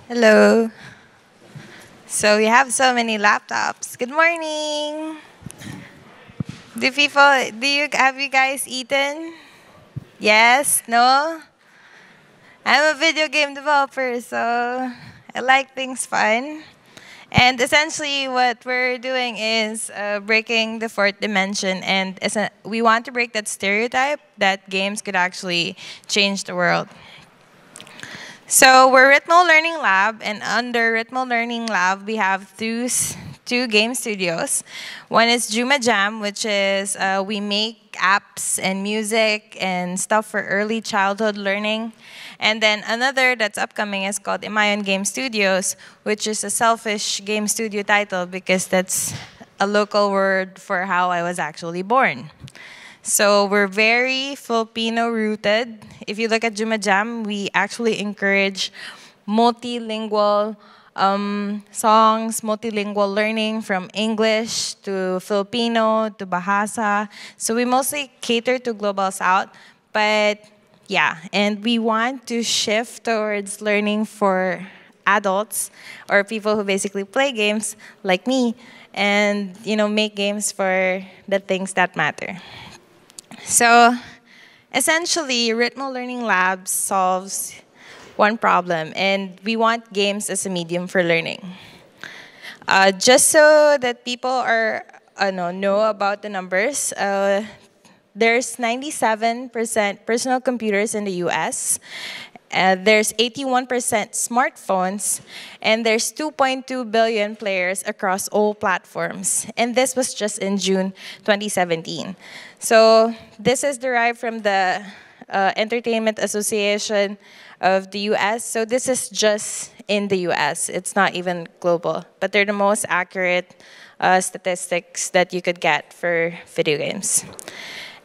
Hello. So we have so many laptops. Good morning. Have you guys eaten? Yes? No? I'm a video game developer, so I like things fun. And essentially, what we're doing is breaking the fourth dimension, and we want to break that stereotype that games could actually change the world. So we're Ritmo Learning Lab, and under Ritmo Learning Lab, we have two game studios. One is Juma Jam, which is we make apps and music and stuff for early childhood learning. And then another that's upcoming is called Imayon Game Studios, which is a selfish game studio title because that's a local word for how I was actually born. So we're very Filipino rooted. If you look at Juma Jam, we actually encourage multilingual songs, multilingual learning from English to Filipino to Bahasa. So we mostly cater to Global South, but yeah, and we want to shift towards learning for adults or people who basically play games like me and make games for the things that matter. So essentially, Ritmo Learning Labs solves one problem, and we want games as a medium for learning. Just so that people know about the numbers, there's 97% personal computers in the US. There's 81% smartphones, and there's 2.2 billion players across all platforms. And this was just in June 2017. So this is derived from the Entertainment Association of the US. So this is just in the US. It's not even global. But they're the most accurate statistics that you could get for video games.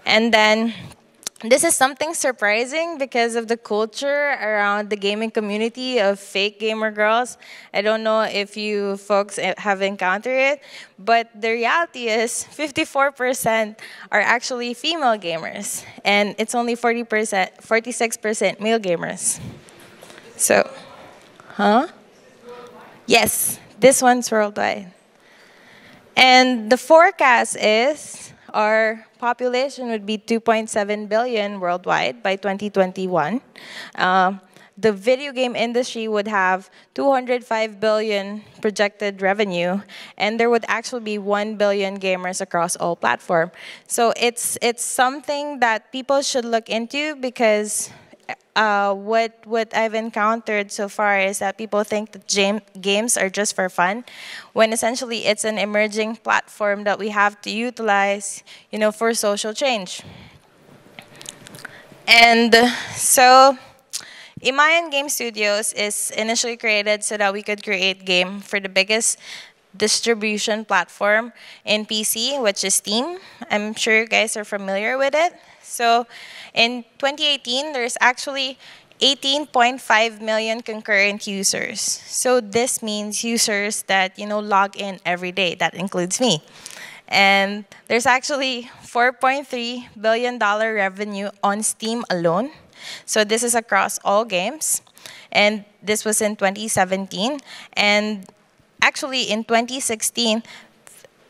And then this is something surprising because of the culture around the gaming community of fake gamer girls. I don't know if you folks have encountered it, but the reality is 54% are actually female gamers, and it's only 46% male gamers. So, huh? Yes, this one's worldwide. And the forecast is our population would be 2.7 billion worldwide by 2021. The video game industry would have 205 billion projected revenue, and there would actually be 1 billion gamers across all platforms. So it's something that people should look into because what I've encountered so far is that people think that games are just for fun, when essentially it's an emerging platform that we have to utilize, for social change. And so, Imayan Game Studios is initially created so that we could create game for the biggest distribution platform in PC, which is Steam. I'm sure you guys are familiar with it. So in 2018, there's actually 18.5 million concurrent users. So this means users that log in every day. That includes me. And there's actually $4.3 billion revenue on Steam alone. So this is across all games. And this was in 2017. And actually in 2016,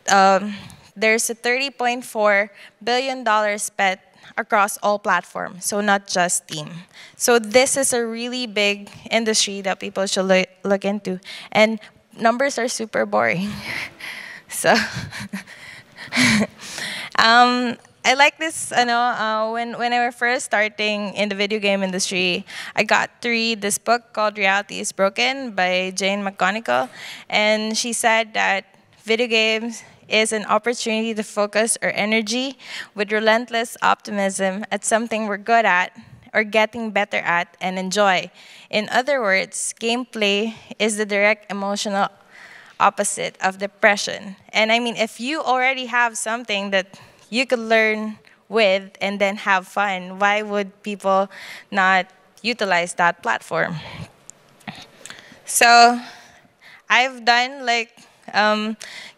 there's a $30.4 billion spent across all platforms, so not just Steam. So this is a really big industry that people should look into. And numbers are super boring. So I like this, when I was first starting in the video game industry, I got to read this book called Reality is Broken by Jane McGonigal. And she said that video games is an opportunity to focus our energy with relentless optimism at something we're good at or getting better at and enjoy. In other words, gameplay is the direct emotional opposite of depression. And I mean, if you already have something that you could learn with and then have fun, why would people not utilize that platform? So I've done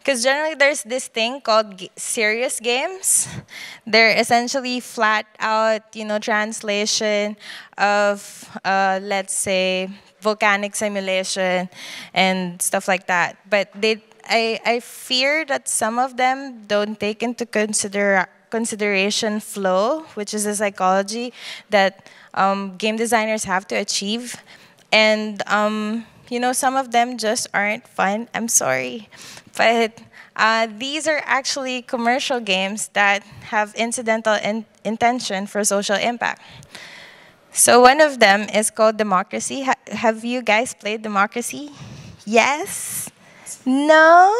Because generally there's this thing called serious games. They're essentially flat out, translation of, let's say, volcanic simulation and stuff like that. But I fear that some of them don't take into consideration flow, which is a psychology that game designers have to achieve. And, some of them just aren't fun. I'm sorry. But these are actually commercial games that have incidental intention for social impact. So one of them is called Democracy. Have you guys played Democracy? Yes? No?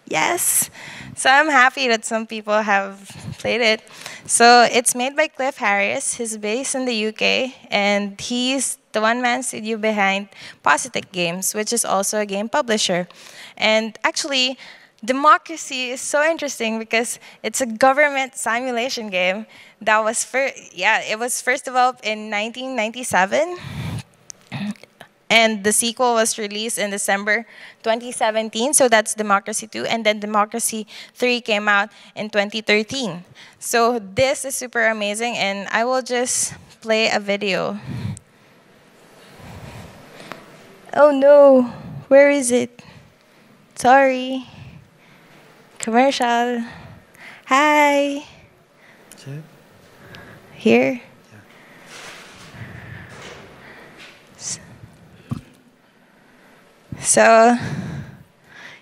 Yes? So I'm happy that some people have played it. So it's made by Cliff Harris. He's based in the UK, and he's the one-man studio behind Positic Games, which is also a game publisher. And actually, Democracy is so interesting because it's a government simulation game that was it was first developed in 1997. And the sequel was released in December 2017, so that's Democracy 2. And then Democracy 3 came out in 2013. So this is super amazing, and I will just play a video. Oh no, where is it? Sorry. Commercial. Hi. Here. So,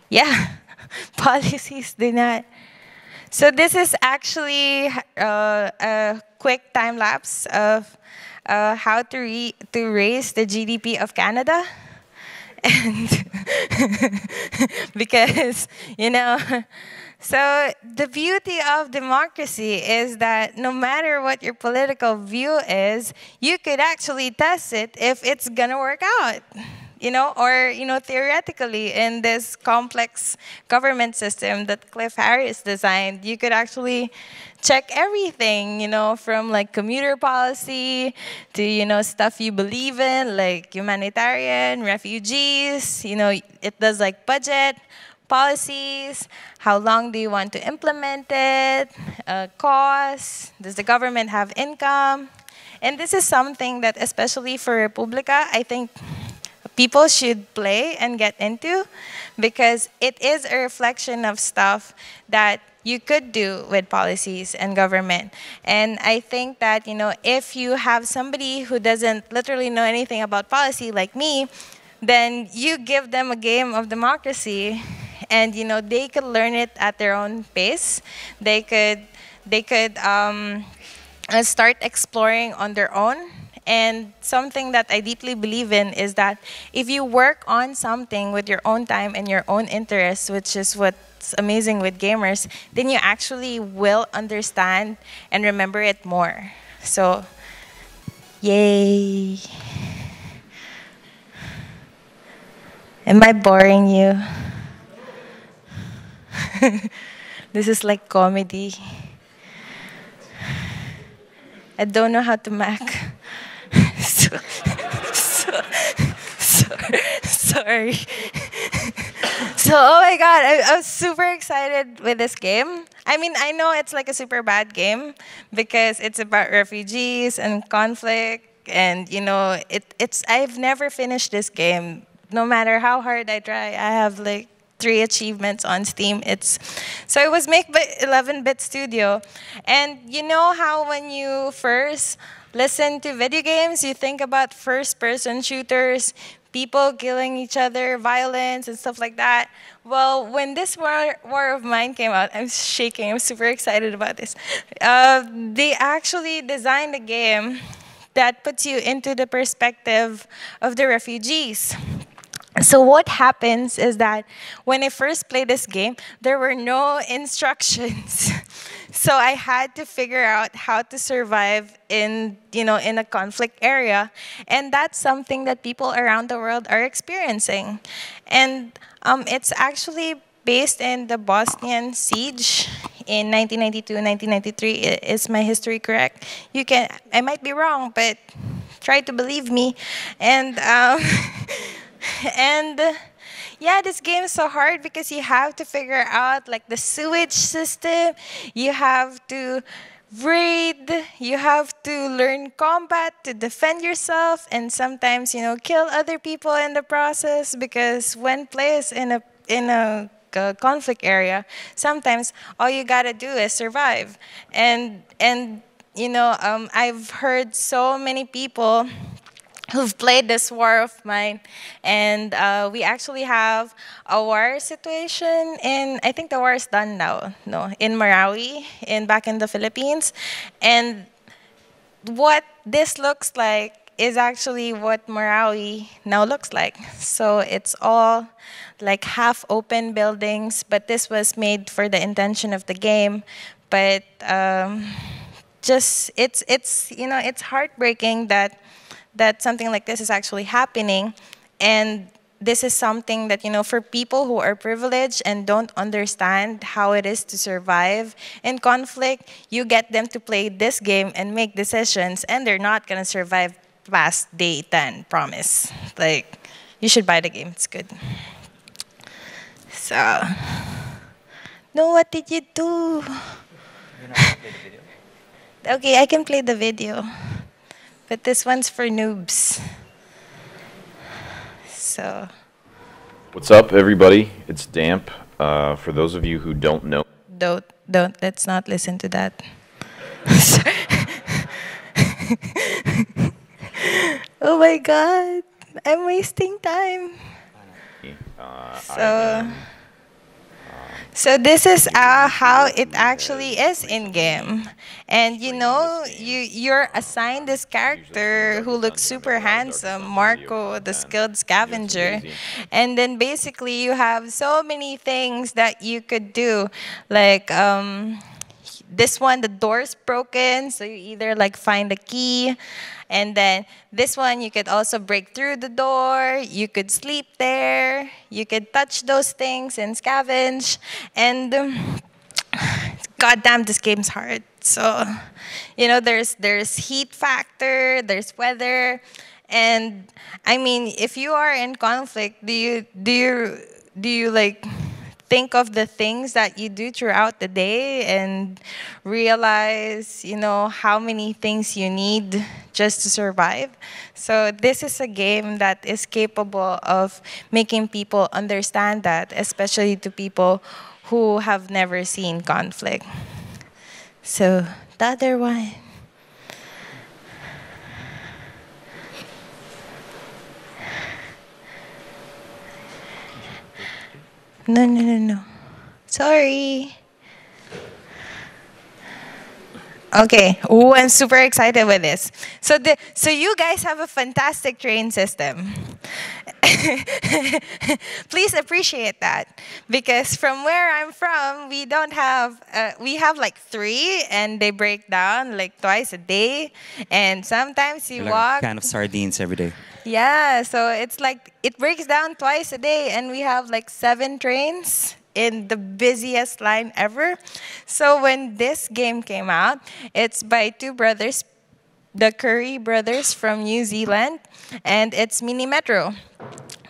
yeah, policies do not. So this is actually a quick time lapse of how to raise the GDP of Canada. And because, so the beauty of democracy is that no matter what your political view is, you could actually test it if it's gonna work out. Or theoretically, in this complex government system that Cliff Harris designed, you could actually check everything, from like commuter policy to, stuff you believe in, like humanitarian, refugees, it does like budget, policies, how long do you want to implement it, costs, does the government have income? And this is something that, especially for Republica, I think people should play and get into, because it is a reflection of stuff that you could do with policies and government. And I think that, if you have somebody who doesn't literally know anything about policy like me, then you give them a game of democracy, and they could learn it at their own pace. They could start exploring on their own. And something that I deeply believe in is that if you work on something with your own time and your own interests, which is what's amazing with gamers, then you actually will understand and remember it more. So, yay. Am I boring you? This is like comedy. I don't know how to Mac. Sorry. So, oh my God, I was super excited with this game. I mean, I know it's like a super bad game because it's about refugees and conflict, and I've never finished this game. No matter how hard I try, I have like 3 achievements on Steam. So it was made by 11-bit studio, and you know how when you first listen to video games, you think about first-person shooters, people killing each other, violence, and stuff like that. Well, when this War of Mine came out, I'm shaking. I'm super excited about this. They actually designed a game that puts you into the perspective of the refugees. So what happens is that when I first played this game, there were no instructions. So I had to figure out how to survive in a conflict area. And that's something that people around the world are experiencing. And it's actually based in the Bosnian siege in 1992, 1993. Is my history correct? I might be wrong, but try to believe me. And Yeah, this game is so hard because you have to figure out like the sewage system. You have to raid. You have to learn combat to defend yourself, and sometimes kill other people in the process. Because when players in a conflict area, sometimes all you gotta do is survive. And I've heard so many people who've played this war of mine, and we actually have a war situation in, I think the war is done now, no, in Marawi, back in the Philippines. And what this looks like is actually what Marawi now looks like. So it's all like half open buildings, but this was made for the intention of the game. But just it's heartbreaking that something like this is actually happening. And this is something that, for people who are privileged and don't understand how it is to survive in conflict, you get them to play this game and make decisions, and they're not going to survive past day 10, promise. Like, you should buy the game, it's good. So, no, what did you do? You're not gonna play the video? Okay, I can play the video. But this one's for noobs. So. What's up, everybody? It's Damp. For those of you who don't know, Don't. Let's not listen to that. Oh my God, I'm wasting time. So this is how it actually is in game, and you're assigned this character who looks super handsome, Marco, the skilled scavenger, and then basically you have so many things that you could do, like this one, the door's broken, so you either like find the key. And then this one, you could also break through the door. You could sleep there. You could touch those things and scavenge. And goddamn, this game's hard. So, there's heat factor, there's weather, and I mean, if you are in conflict, do you like think of the things that you do throughout the day and realize, how many things you need just to survive. So this is a game that is capable of making people understand that, especially to people who have never seen conflict. So the other one. No. Sorry. Okay. Oh, I'm super excited with this. So you guys have a fantastic train system. Please appreciate that, because from where I'm from, we don't have. We have like 3, and they break down like twice a day, and sometimes you Like walk. a can of sardines every day. Yeah, so it's like it breaks down twice a day, and we have like 7 trains in the busiest line ever. So when this game came out, it's by 2 brothers, the Curry brothers from New Zealand, and it's Mini Metro.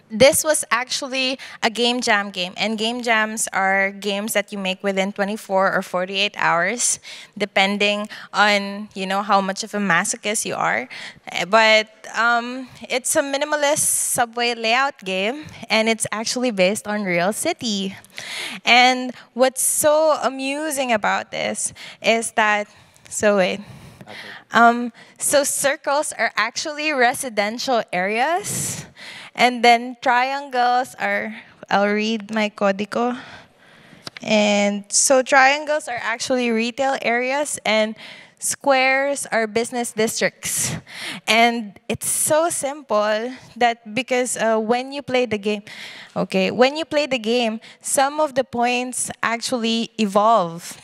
This was actually a game jam game, and game jams are games that you make within 24 or 48 hours, depending on how much of a masochist you are. But it's a minimalist subway layout game, and it's actually based on real city. And what's so amusing about this is that so circles are actually residential areas, and then triangles are, I'll read my código. And so triangles are actually retail areas, and squares are business districts. And it's so simple that because when you play the game, some of the points actually evolve.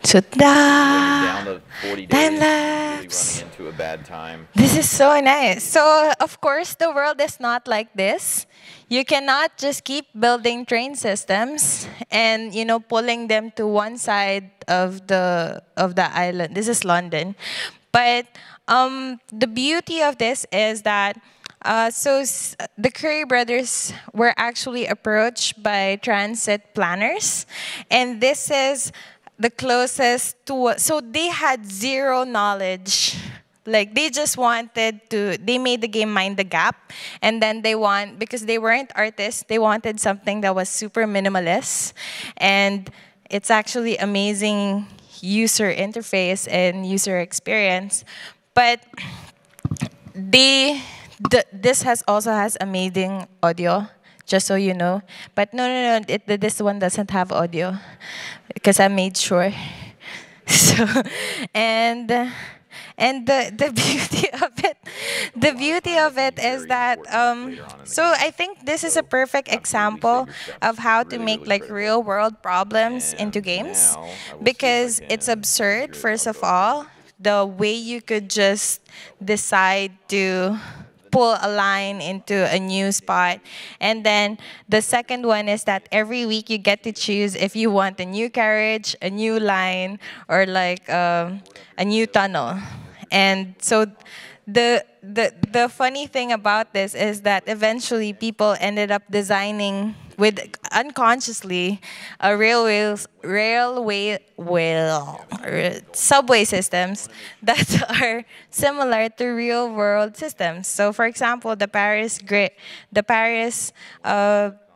So down to 40 days, time really lapse. running into a bad time. This is so nice. So, of course, the world is not like this. You cannot just keep building train systems and, pulling them to one side of the island. This is London. But the beauty of this is that The Curry brothers were actually approached by transit planners, and this is the closest to. So they had zero knowledge. Like they just wanted to. They made the game Mind the Gap, and then because they weren't artists. They wanted something that was super minimalist, and it's actually amazing user interface and user experience, but this also has amazing audio, just so you know. But no, this one doesn't have audio because I made sure. So, and the beauty of it is that so I think this is a perfect example of how to make like real world problems into games, because it's absurd. First of all, the way you could just decide to pull a line into a new spot. And then the second one is that every week you get to choose if you want a new carriage, a new line, or like a new tunnel. And so the funny thing about this is that eventually people ended up designing with unconsciously a subway systems that are similar to real world systems. So for example, the Paris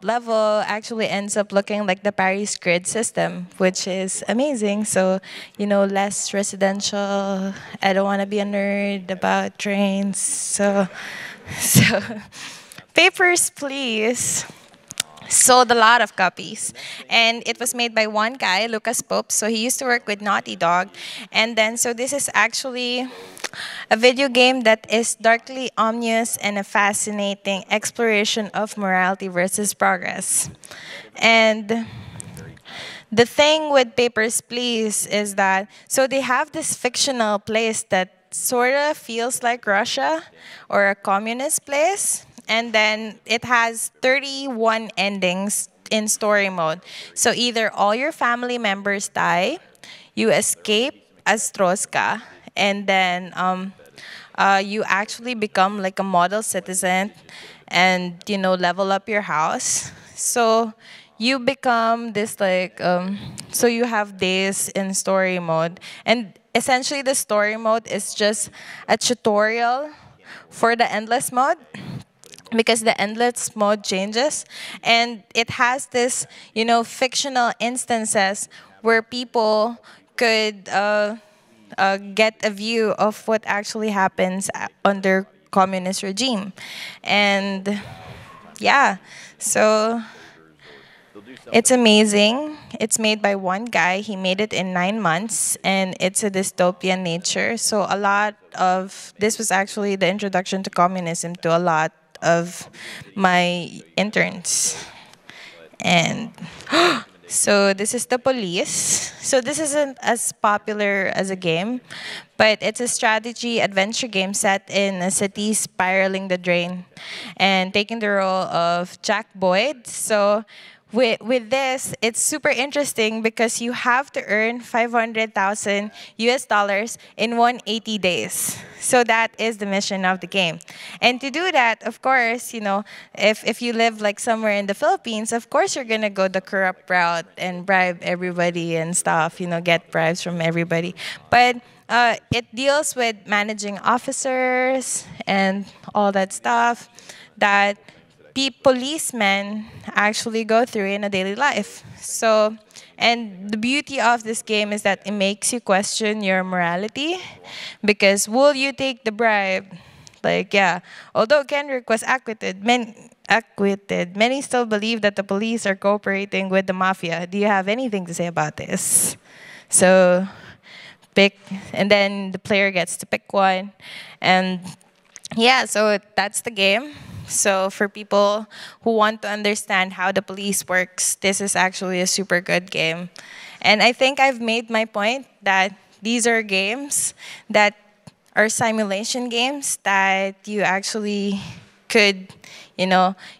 level actually ends up looking like the Paris grid system, which is amazing. So, less residential. I don't want to be a nerd about trains. So Papers, Please sold a lot of copies, and it was made by one guy, Lucas Pope. So he used to work with Naughty Dog, and then so this is actually a video game that is darkly ominous and a fascinating exploration of morality versus progress. And the thing with Papers, Please is that so they have this fictional place that sort of feels like Russia or a communist place. And then it has 31 endings in story mode. So either all your family members die, you escape as Troska, and then you actually become like a model citizen and, level up your house. So you become this like, so you have days in story mode. And essentially the story mode is just a tutorial for the endless mode, because the endless mode changes, and it has this, fictional instances where people could get a view of what actually happens under communist regime. And yeah, so it's amazing. It's made by one guy. He made it in 9 months, and it's a dystopian nature. So a lot of this was actually the introduction to communism to a lot of my interns. And so this is The Police. So this isn't as popular as a game, but it's a strategy adventure game set in a city spiraling the drain, and taking the role of Jack Boyd. So with this, it's super interesting because you have to earn 500,000 US dollars in 180 days. So that is the mission of the game. And to do that, of course, if you live like somewhere in the Philippines, of course you're going to go the corrupt route and bribe everybody and stuff, get bribes from everybody. But it deals with managing officers and all that stuff that policemen actually go through in a daily life. So, and the beauty of this game is that it makes you question your morality, because will you take the bribe? Like, yeah, although Kendrick was acquitted, many still believe that the police are cooperating with the mafia. Do you have anything to say about this? So, pick, and then the player gets to pick one. And yeah, so that's the game. So for people who want to understand how the police works, this is actually a super good game. And I think I've made my point that these are games that are simulation games that you actually could,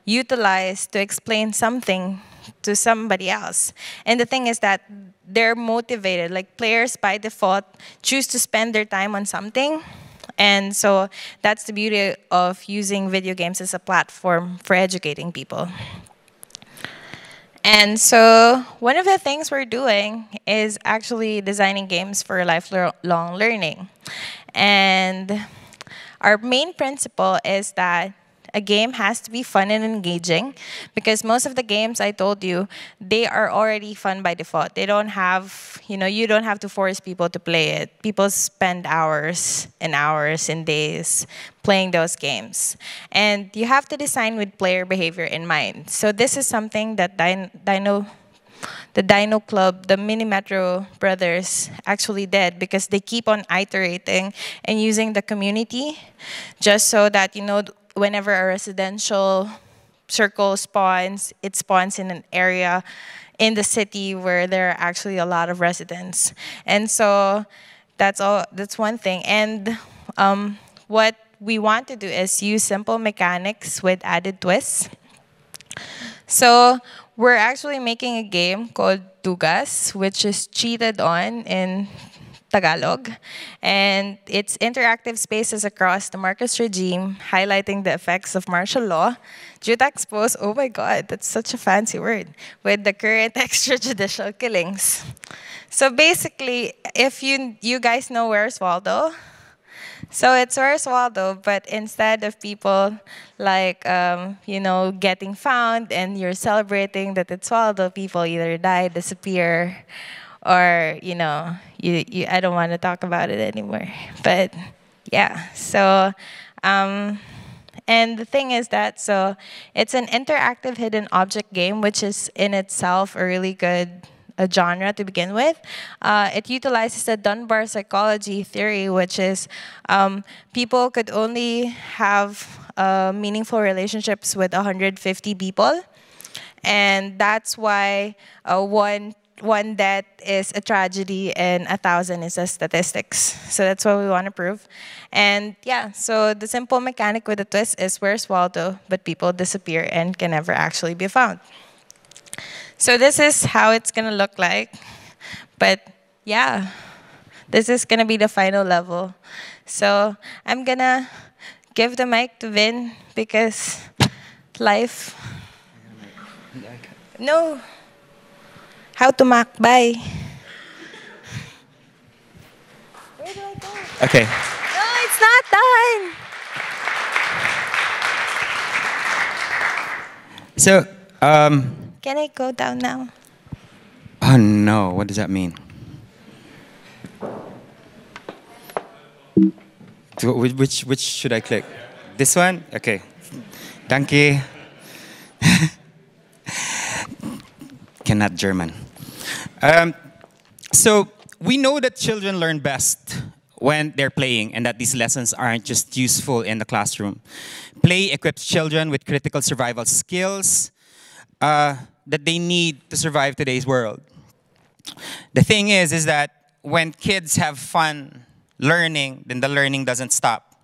utilize to explain something to somebody else. And the thing is that they're motivated. Like players by default choose to spend their time on something, And so that's the beauty of using video games as a platform for educating people. And so one of the things we're doing is actually designing games for lifelong learning. And our main principle is that a game has to be fun and engaging, because most of the games I told you, they are already fun by default. They don't have, you don't have to force people to play it. People spend hours and hours and days playing those games. And you have to design with player behavior in mind. So this is something that the Dino Club, the Mini Metro brothers actually did, because they keep on iterating and using the community just so that, whenever a residential circle spawns, it spawns in an area in the city where there are actually a lot of residents. And so that's one thing. And what we want to do is use simple mechanics with added twists. So we're actually making a game called Tugas, which is cheated on in Tagalog. And it's interactive spaces across the Marcos regime, highlighting the effects of martial law, juxtaposed, oh my God, that's such a fancy word, with the current extrajudicial killings. So basically, if you guys know Where's Waldo, so it's Where's Waldo, but instead of people like, getting found and you're celebrating that it's Waldo, people either die, disappear, or, I don't want to talk about it anymore. But yeah, so, and the thing is that, so it's an interactive hidden object game, which is in itself a really good genre to begin with. It utilizes the Dunbar psychology theory, which is people could only have meaningful relationships with 150 people. And that's why one death is a tragedy and 1,000 is a statistics. So that's what we want to prove. And yeah, so the simple mechanic with the twist is Where's Waldo, but people disappear and can never actually be found. So this is how it's going to look like. But yeah, this is going to be the final level. So I'm going to give the mic to Vin, because life... No. How to mac? Bye. Where do I go? Okay. No, it's not done. So, Can I go down now? oh no, what does that mean? Which should I click? This one? Okay. Thank you. Cannot German. So we know that children learn best when they're playing, and that these lessons aren't just useful in the classroom. Play equips children with critical survival skills that they need to survive today's world. The thing is that when kids have fun learning, then the learning doesn't stop.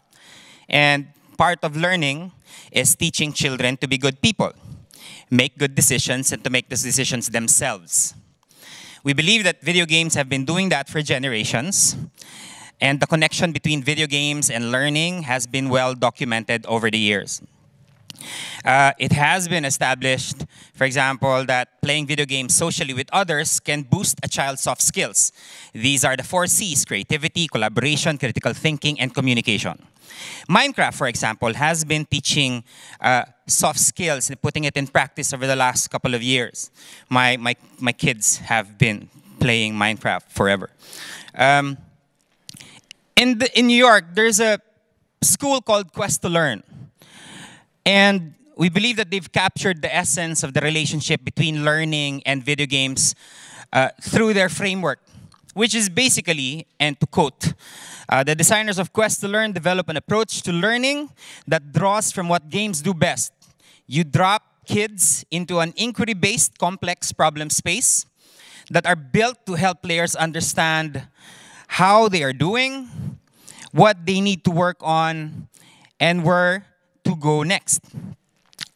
And part of learning is teaching children to be good people, make good decisions, and to make those decisions themselves. We believe that video games have been doing that for generations, and the connection between video games and learning has been well documented over the years. It has been established, for example, that playing video games socially with others can boost a child's soft skills. These are the 4 C's: creativity, collaboration, critical thinking, and communication. Minecraft, for example, has been teaching soft skills and putting it in practice over the last couple of years. My kids have been playing Minecraft forever. In New York, there's a school called Quest to Learn. And we believe that they've captured the essence of the relationship between learning and video games through their framework, which is basically, and to quote, the designers of Quest to Learn develop an approach to learning that draws from what games do best. You drop kids into an inquiry-based complex problem space that are built to help players understand how they are doing, what they need to work on, and where to go next.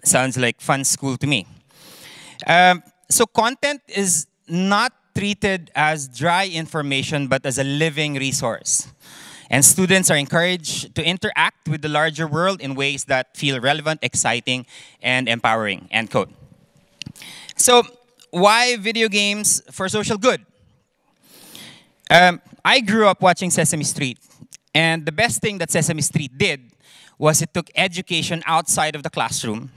Sounds like fun school to me. So content is not treated as dry information, but as a living resource. And students are encouraged to interact with the larger world in ways that feel relevant, exciting, and empowering, end quote. So why video games for social good? I grew up watching Sesame Street. And the best thing that Sesame Street did was it took education outside of the classroom.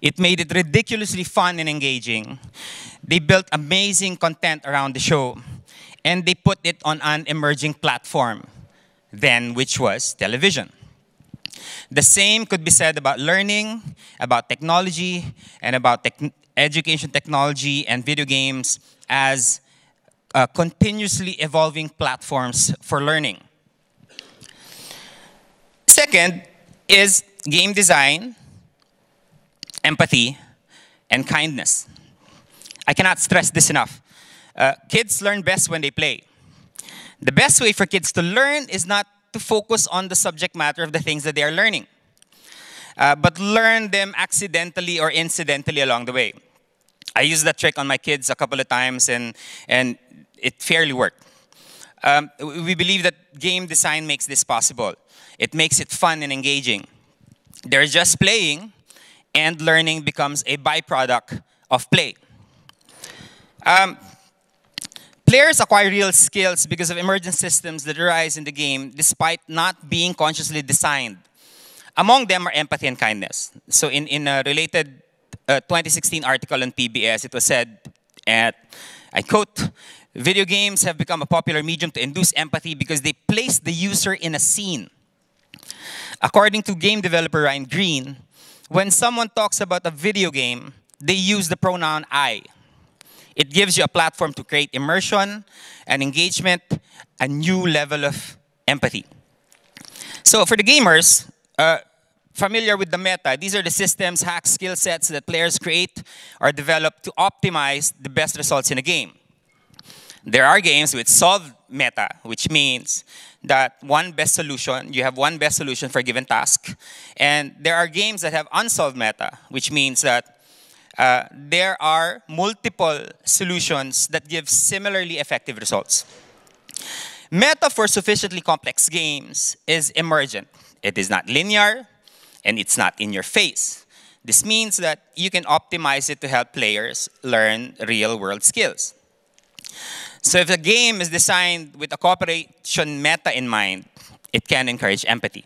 It made it ridiculously fun and engaging. They built amazing content around the show. And they put it on an emerging platform, then which was television. The same could be said about learning, about technology, and about education technology and video games as continuously evolving platforms for learning. Second is game design, empathy, and kindness. I cannot stress this enough. Kids learn best when they play. The best way for kids to learn is not to focus on the subject matter of the things that they are learning, but learn them accidentally or incidentally along the way. I used that trick on my kids a couple of times, and it fairly worked. We believe that game design makes this possible. It makes it fun and engaging. They're just playing, and learning becomes a byproduct of play. Players acquire real skills because of emergent systems that arise in the game despite not being consciously designed. Among them are empathy and kindness. So in a related 2016 article on PBS, it was said, I quote, "Video games have become a popular medium to induce empathy because they place the user in a scene." According to game developer Ryan Green, when someone talks about a video game, they use the pronoun I. It gives you a platform to create immersion and engagement, a new level of empathy. So for the gamers, familiar with the meta, these are the systems, hacks, skill sets that players create or develop to optimize the best results in a game. There are games with solved meta, which means that you have one best solution for a given task. And there are games that have unsolved meta, which means that there are multiple solutions that give similarly effective results. Meta for sufficiently complex games is emergent. It is not linear, and it's not in your face. This means that you can optimize it to help players learn real-world skills. So if a game is designed with a cooperation meta in mind, it can encourage empathy.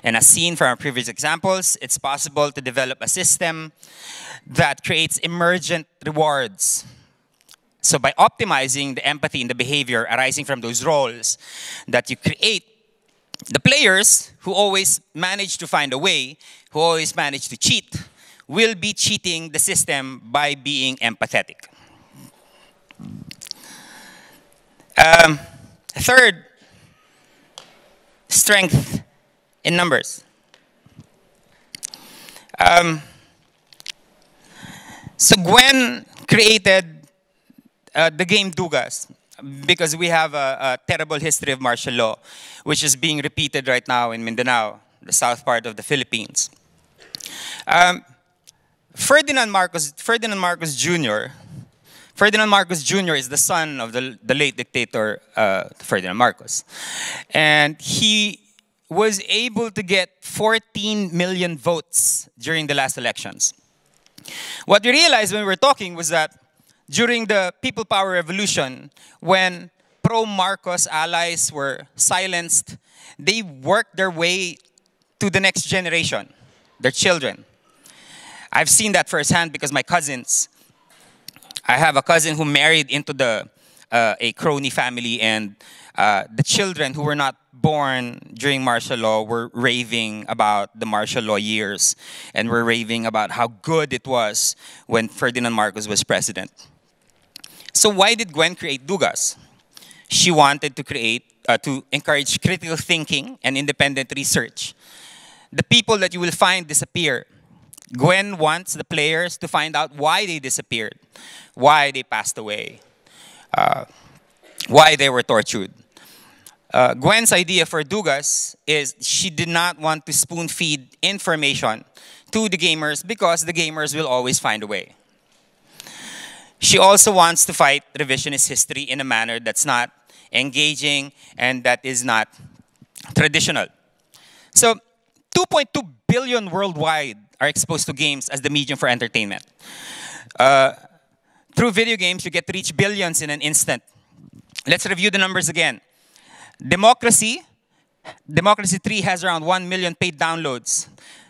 And as seen from our previous examples, it's possible to develop a system that creates emergent rewards. So by optimizing the empathy and the behavior arising from those roles that you create, the players who always manage to find a way, who always manage to cheat, will be cheating the system by being empathetic. Third, strength in numbers. So Gwen created the game Dugas because we have a terrible history of martial law, which is being repeated right now in Mindanao, the south part of the Philippines. Ferdinand Marcos Jr. is the son of the late dictator Ferdinand Marcos. And he was able to get 14 million votes during the last elections. What we realized when we were talking was that during the People Power Revolution, when pro-Marcos allies were silenced, they worked their way to the next generation, their children. I've seen that firsthand because my cousins, I have a cousin who married into a crony family, and the children who were not born during martial law were raving about the martial law years, and were raving about how good it was when Ferdinand Marcos was president. So why did Gwen create Dugas? She wanted to encourage critical thinking and independent research. The people that you will find disappear. Gwen wants the players to find out why they disappeared, why they passed away, why they were tortured. Gwen's idea for Dugas is she did not want to spoon-feed information to the gamers because the gamers will always find a way. She also wants to fight revisionist history in a manner that's not engaging, and that is not traditional. So 2.2 billion worldwide are exposed to games as the medium for entertainment. Through video games, you get to reach billions in an instant. Let's review the numbers again. Democracy 3 has around 1 million paid downloads.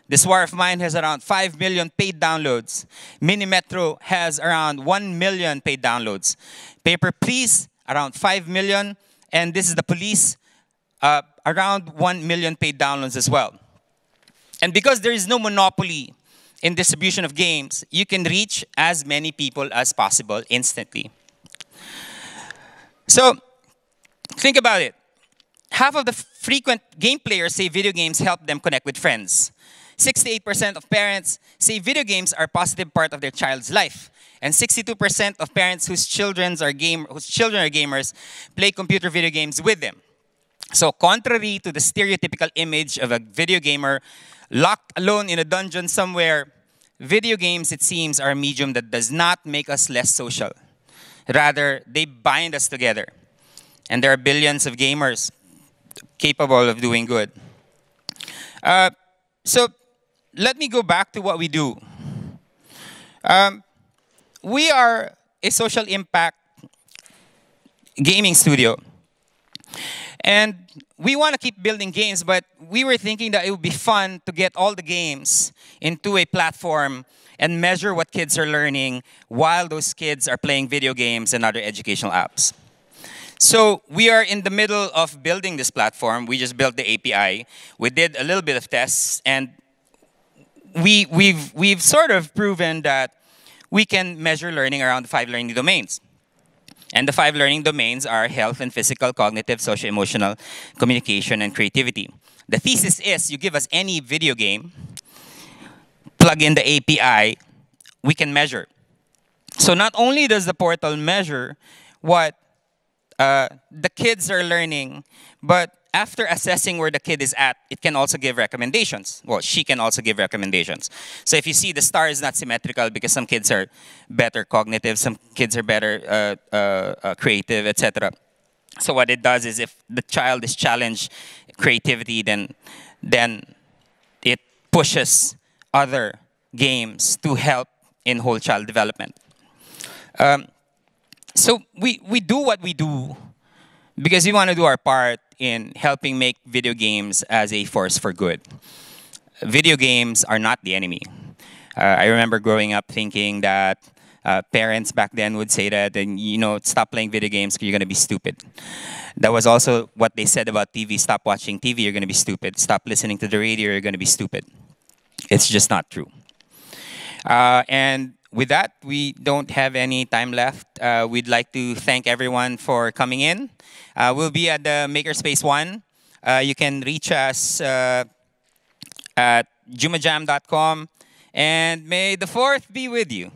This War of Mine has around 5 million paid downloads. Mini Metro has around 1 million paid downloads. Paper Please, around 5 million. And this is the Police, around 1 million paid downloads as well. And because there is no monopoly in distribution of games, you can reach as many people as possible instantly. So, think about it. Half of the frequent game players say video games help them connect with friends. 68% of parents say video games are a positive part of their child's life. And 62% of parents whose children are gamers play computer video games with them. So contrary to the stereotypical image of a video gamer locked alone in a dungeon somewhere, video games, it seems, are a medium that does not make us less social. Rather, they bind us together. And there are billions of gamers capable of doing good. So let me go back to what we do. We are a social impact gaming studio. And we want to keep building games, but we were thinking that it would be fun to get all the games into a platform and measure what kids are learning while those kids are playing video games and other educational apps. So we are in the middle of building this platform. We just built the API. We did a little bit of tests, and we've sort of proven that we can measure learning around the 5 learning domains. And the 5 learning domains are health and physical, cognitive, social-emotional, communication, and creativity. The thesis is you give us any video game, plug in the API, we can measure. So not only does the portal measure what the kids are learning, but after assessing where the kid is at, it can also give recommendations. Well, she can also give recommendations. So if you see the star is not symmetrical because some kids are better cognitive, some kids are better creative, etc. So what it does is if the child is challenged creativity, then it pushes other games to help in whole child development. So we do what we do because we want to do our part in helping make video games as a force for good. Video games are not the enemy. I remember growing up thinking that parents back then would say that, and stop playing video games because you're going to be stupid. That was also what they said about TV. Stop watching TV, you're going to be stupid. Stop listening to the radio, you're going to be stupid. It's just not true. And with that, we don't have any time left. We'd like to thank everyone for coming in. We'll be at the Makerspace 1. You can reach us at jumajam.com. And may the 4th be with you.